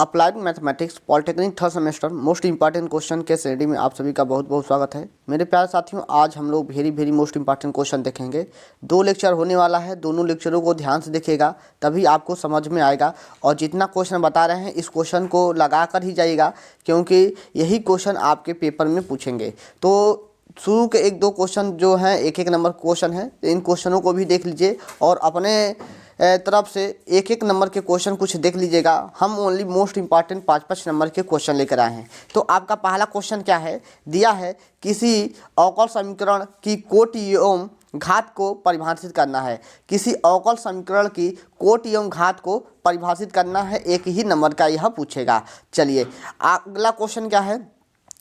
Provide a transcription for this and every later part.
Applied mathematics polytechnic third semester most important question के श्रेणी में आप सभी का बहुत बहुत स्वागत है। मेरे प्यारे साथियों, आज हम लोग वेरी मोस्ट इंपॉर्टेंट क्वेश्चन देखेंगे। 2 लेक्चर होने वाला है, दोनों लेक्चरों को ध्यान से देखिएगा तभी आपको समझ में आएगा। और जितना क्वेश्चन बता रहे हैं इस क्वेश्चन को लगा कर ही जाइएगा, क्योंकि यही क्वेश्चन आपके पेपर में पूछेंगे। तो शुरू के 1-2 क्वेश्चन जो हैं 1-1 नंबर क्वेश्चन है, इन क्वेश्चनों को भी देख लीजिए और अपने तरफ से 1-1 नंबर के क्वेश्चन कुछ देख लीजिएगा। हम ओनली मोस्ट इंपॉर्टेंट 5-5 नंबर के क्वेश्चन लेकर आए हैं। तो आपका पहला क्वेश्चन क्या है, दिया है किसी अवकल समीकरण की कोटि एवं घात को परिभाषित करना है। किसी अवकल समीकरण की कोटि एवं घात को परिभाषित करना है, 1 ही नंबर का यह पूछेगा। चलिए अगला क्वेश्चन क्या है,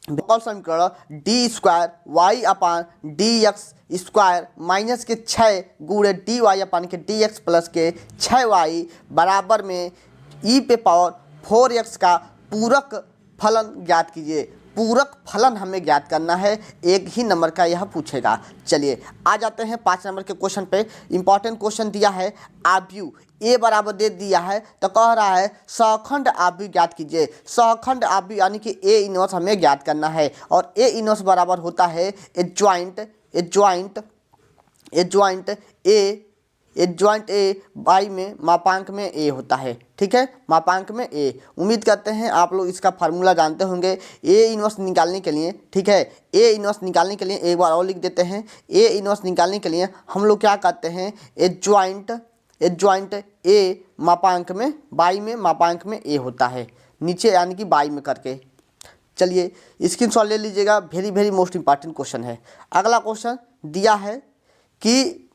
अवकल समीकरण डी स्क्वायर वाई अपान डी एक्स स्क्वायर माइनस के 6 गुणे डी वाई अपान के डी एक्स प्लस के 6y बराबर में ई पे पावर 4x का पूरक फलन ज्ञात कीजिए। पूरक फलन हमें ज्ञात करना है, 1 ही नंबर का यह पूछेगा। चलिए आ जाते हैं 5 नंबर के क्वेश्चन पे। इंपॉर्टेंट क्वेश्चन दिया है आव्यूह ए बराबर दे दिया है, तो कह रहा है सहखंड आव्यूह ज्ञात कीजिए। सहखंड आव्यूह यानी कि ए इनवर्स हमें ज्ञात करना है, और ए इनवर्स बराबर होता है एडजॉइंट ए बाई में मापांक में ए होता है। ठीक है, मापांक में ए। उम्मीद करते हैं आप लोग इसका फार्मूला जानते होंगे ए इनवर्स निकालने के लिए। ठीक है, ए इनवर्स निकालने के लिए एक बार और लिख देते हैं। ए इनवर्स निकालने के लिए हम लोग क्या करते हैं, एडजॉइंट ए मापांक में बाई में मापांक में ए होता है, नीचे यानी कि बाई में करके। चलिए स्क्रीनशॉट ले लीजिएगा, वेरी मोस्ट इंपॉर्टेंट क्वेश्चन है। अगला क्वेश्चन दिया है कि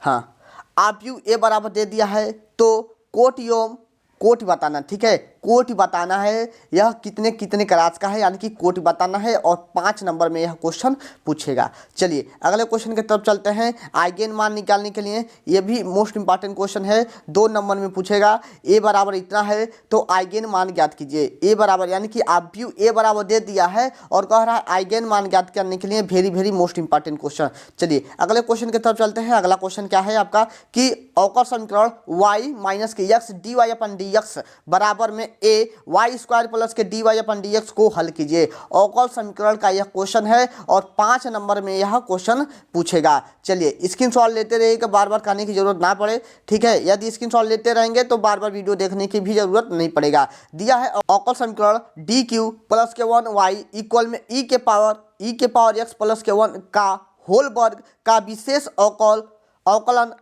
हाँ, आव्यूह ए बराबर दे दिया है, तो कोटि बताना। ठीक है, कोटि बताना है, यह कितने क्लास का है यानी कि कोटि बताना है, और 5 नंबर में यह क्वेश्चन पूछेगा। चलिए अगले क्वेश्चन की तरफ चलते हैं। आइगेन मान निकालने के लिए यह भी मोस्ट इंपॉर्टेंट क्वेश्चन है, 2 नंबर में पूछेगा। ए बराबर इतना है तो आइगेन मान ज्ञात कीजिए। ए बराबर यानी कि आव्यूह ए बराबर दे दिया है और कह रहा है आइगेन मान ज्ञात करने के लिए वेरी मोस्ट इंपॉर्टेंट क्वेश्चन। चलिए अगले क्वेश्चन की तरफ चलते हैं। अगला क्वेश्चन क्या है आपका कि अवकल समीकरण y माइनस के x dy अपन dx बराबर में a वाई स्क्वायर प्लस के dy अपन dx को हल कीजिए। अवकल समीकरण का यह क्वेश्चन है और 5 नंबर में यह क्वेश्चन पूछेगा। चलिए स्क्रीनशॉट लेते रहिएगा, बार बार करने की जरूरत ना पड़े। ठीक है, यदि स्क्रीनशॉट लेते रहेंगे तो बार बार वीडियो देखने की भी जरूरत नहीं पड़ेगा। दिया है अवकल समीकरण डी क्यू प्लस के 1y इक्वल में ई के पावर x प्लस के 1 का होल वर्ग का विशेष अवकलन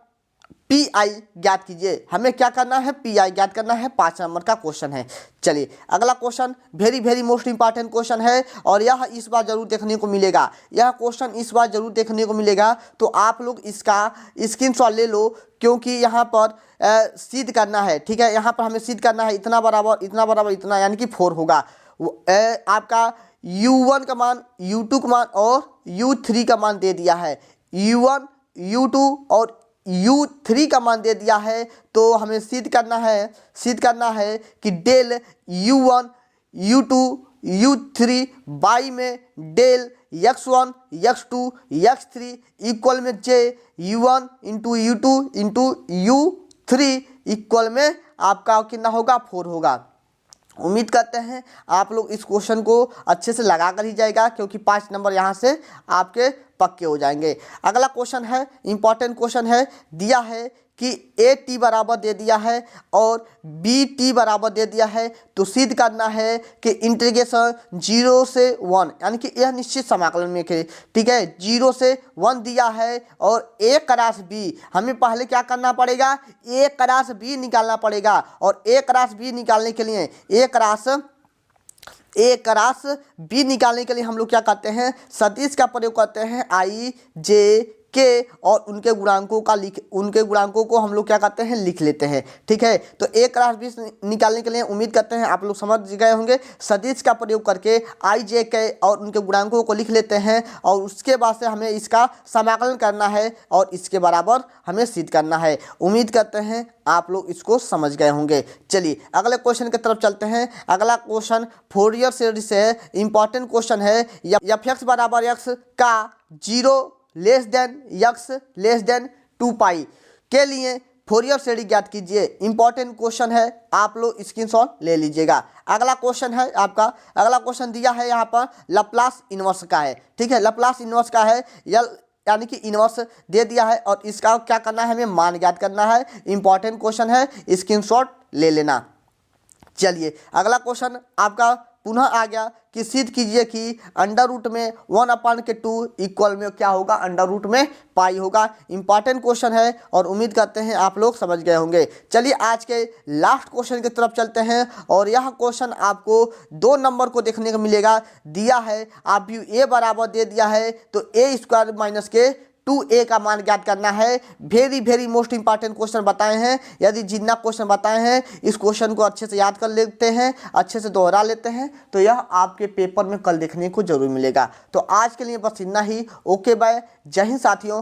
पी आई ज्ञात कीजिए। हमें क्या करना है, पी आई ज्ञात करना है, 5 नंबर का क्वेश्चन है। चलिए अगला question very most important question है, और यह इस बार जरूर देखने को मिलेगा। यह क्वेश्चन इस बार जरूर देखने को मिलेगा, तो आप लोग इसका स्क्रीनशॉट ले लो, क्योंकि यहाँ पर सिद्ध करना है। ठीक है, यहाँ पर हमें सिद्ध करना है इतना बराबर इतना यानी कि 4 होगा। आपका u1 का मान, u2 का मान और u3 का मान दे दिया है। u1 u2 और u3 का मान दे दिया है, तो हमें सिद्ध करना है कि del u1 u2 u3 by में del x1 x2 x3 equal में j u1 into u2 into u3 equal में आपका कितना होगा, 4 होगा। उम्मीद करते हैं आप लोग इस क्वेश्चन को अच्छे से लगा कर ही जाएगा, क्योंकि 5 नंबर यहाँ से आपके पक्के हो जाएंगे। अगला क्वेश्चन है, इंपॉर्टेंट क्वेश्चन है। दिया है कि ए टी बराबर दे दिया है और बी टी बराबर दे दिया है, तो सिद्ध करना है कि इंटीग्रेशन 0 से 1 यानी कि यह निश्चित समाकलन में के। ठीक है, 0 से 1 दिया है और a क्रॉस b हमें पहले क्या करना पड़ेगा, a क्रॉस b निकालना पड़ेगा। और a क्रॉस b निकालने के लिए a क्रॉस b निकालने के लिए हम लोग क्या करते हैं, सदिश का प्रयोग करते हैं i j के, और उनके गुणांकों को हम लोग क्या करते हैं, लिख लेते हैं। ठीक है, तो a क्रॉस b निकालने के लिए उम्मीद करते हैं आप लोग समझ गए होंगे। सदिश का प्रयोग करके i j के और उनके गुणांकों को लिख लेते हैं, और उसके बाद से हमें इसका समाकलन करना है और इसके बराबर हमें सिद्ध करना है। उम्मीद करते हैं आप लोग इसको समझ गए होंगे। चलिए अगले क्वेश्चन की तरफ चलते हैं। अगला क्वेश्चन फोरियर सीरीज से इंपॉर्टेंट क्वेश्चन है। एफ एक्स बराबर एक्स का 0 लेस देन 2 पाई के लिए फोरियर श्रेणी ज्ञात कीजिए। इंपॉर्टेंट क्वेश्चन है, आप लोग स्क्रीनशॉट ले लीजिएगा। अगला क्वेश्चन है आपका, अगला क्वेश्चन दिया है यहाँ पर लैप्लास इनवर्स का है, ठीक है, लैप्लास इनवर्स का है, यानी कि इनवर्स दे दिया है और इसका क्या करना है, हमें मान ज्ञात करना है। इंपॉर्टेंट क्वेश्चन है, स्क्रीनशॉट ले लेना। चलिए अगला क्वेश्चन आपका पुनः आ गया कि सिद्ध कीजिए कि अंडर रूट में 1/2 इक्वल में क्या होगा, अंडर रूट में पाई होगा। इंपॉर्टेंट क्वेश्चन है और उम्मीद करते हैं आप लोग समझ गए होंगे। चलिए आज के लास्ट क्वेश्चन की तरफ चलते हैं और यह क्वेश्चन आपको 2 नंबर को देखने को मिलेगा। दिया है आप ए बराबर दे दिया है, तो a² माइनस के 2a का मान ज्ञात करना है। वेरी मोस्ट इंपॉर्टेंट क्वेश्चन बताए हैं। यदि जितना क्वेश्चन बताए हैं इस क्वेश्चन को अच्छे से याद कर लेते हैं, अच्छे से दोहरा लेते हैं, तो यह आपके पेपर में कल देखने को जरूर मिलेगा। तो आज के लिए बस इतना ही। ओके बाय, जय हिंद साथियों।